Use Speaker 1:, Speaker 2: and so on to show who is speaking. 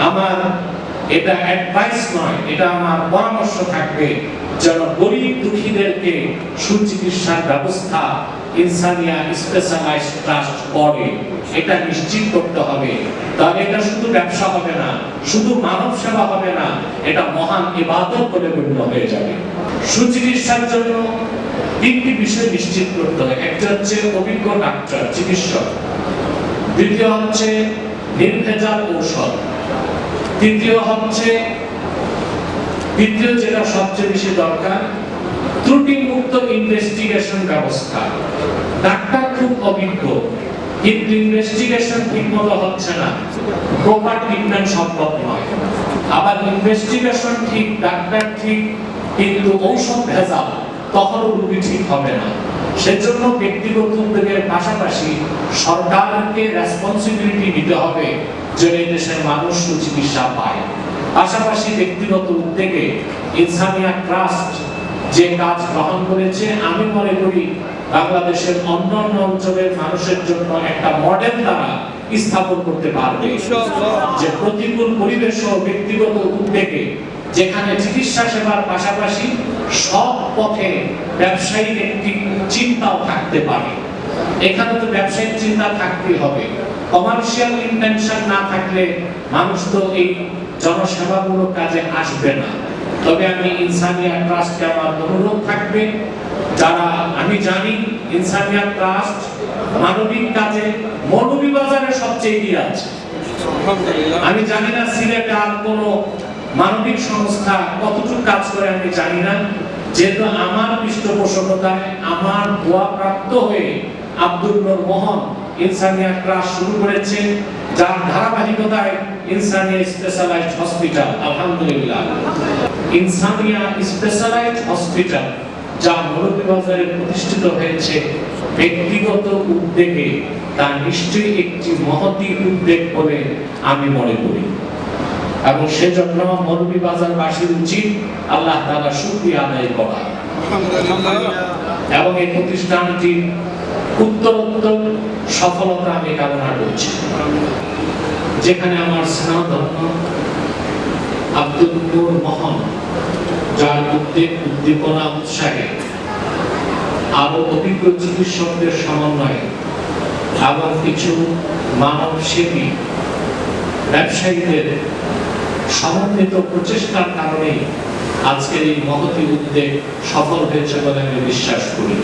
Speaker 1: আমার এটা অ্যাডভাইস নয়, এটা আমার পরামর্শ থাকবে যেন গরিব দুঃখীদেরকে সুচিকিৎসার ব্যবস্থা ইনসানিয়া স্পেশালাইজড ট্রাস্ট করে, এটা নিশ্চিত করতে হবে। তাহলে এটা শুধু ব্যবসা হবে না, শুধু মানব সেবা হবে না, এটা মহান ইবাদত বলে গণ্য হয়ে যাবে। সুচিকিৎসার জন্য তিনটি বিষয় নিশ্চিত করতে হবে। একটা হচ্ছে অভিজ্ঞ ডাক্তার চিকিৎসক, দ্বিতীয় হচ্ছে নির্ভেজাল ঔষধ, তৃতীয় যেটা সবচেয়ে বেশি দরকার, ত্রুটিমুক্ত ইনভেস্টিগেশন ব্যবস্থা। ডাক্তার খুব অভিজ্ঞ কিন্তু ইনভেস্টিগেশন ঠিকমতো হচ্ছে না, প্রপার ট্রিটমেন্ট সম্ভব নয়। আবার ইনভেস্টিগেশন ঠিক, ডাক্তার ঠিক, কিন্তু ঔষধ ভেজাল, তখন রোগী ঠিক হবে না। সেজন্য ব্যক্তিগত উদ্যোগের পাশাপাশি সরকারকে রেসপন্সিবিলিটি নিতে হবে যে এই দেশের মানুষ সুচিকিৎসা পায়। পাশাপাশি ব্যক্তিগত উদ্যোগে ইনসানিয়া ট্রাস্ট যে কাজ গ্রহণ করেছে, আমি মনে করি বাংলাদেশের অন্যান্য অঞ্চলের মানুষের জন্য একটা মডেল তারা স্থাপন করতে পারবে, যে প্রতিকূল পরিবেশ ও ব্যক্তিগত উদ্যোগে যেখানে চিকিৎসা সেবার পাশাপাশি সব পথে ব্যবসায়িক একটি চিন্তাও থাকতে পারে। এখানে তো ব্যবসায়িক চিন্তা থাকতেই হবে, কমার্শিয়াল ইন্টেনশন না থাকলে মানুষ তো এই জনসেবামূলক কাজে আসবে না। তবে আমি ইনসানিয়া ট্রাস্টকে আমার অনুরোধ থাকবে, যারা আমি জানি ইনসানিয়া ট্রাস্ট মানবিক কাজে মৌলভীবাজারে সবচেয়ে এগিয়ে আছে। আমি জানি না সিলেটে আর কোনো মানবিক সংস্থা কতটুকু কাজ করে আমি জানি না, যেহেতু আমার পৃষ্ঠপোষকতায় আমার দোয়া প্রাপ্ত হয়ে আব্দুল নূর মোহন ইনসানিয়া ট্রাস্ট শুরু করেছে, যার ধারাবাহিকতায় ইনসানিয়া স্পেশালাইজড হসপিটাল, আলহামদুলিল্লাহ ইনসানিয়া স্পেশালাইজড হসপিটাল যা মৌলভীবাজারে প্রতিষ্ঠিত হয়েছে ব্যক্তিগত উদ্যোগে, তা নিশ্চয়ই একটি মহতি উদ্যোগ বলে আমি মনে করি। এবং সেজন্য মৌলভীবাজারবাসীর উচিত আল্লাহ তাআলার শুকরিয়া আদায় করা এবং এই প্রতিষ্ঠানটির উত্তরোত্তর সফলতা আমি কামনা করছি। যেখানে আমার স্নেহধন্য আব্দুল নূর মোহন, যার উদ্দীপনা উৎসাহে আরো অভিজ্ঞ চিকিৎসকদের সমন্বয়ে এবং কিছু মানব সেবী ব্যবসায়ীদের সমন্বিত প্রচেষ্টার কারণে আজকের এই মহতি উদ্যোগ সফল হয়েছে বলে আমি বিশ্বাস করি।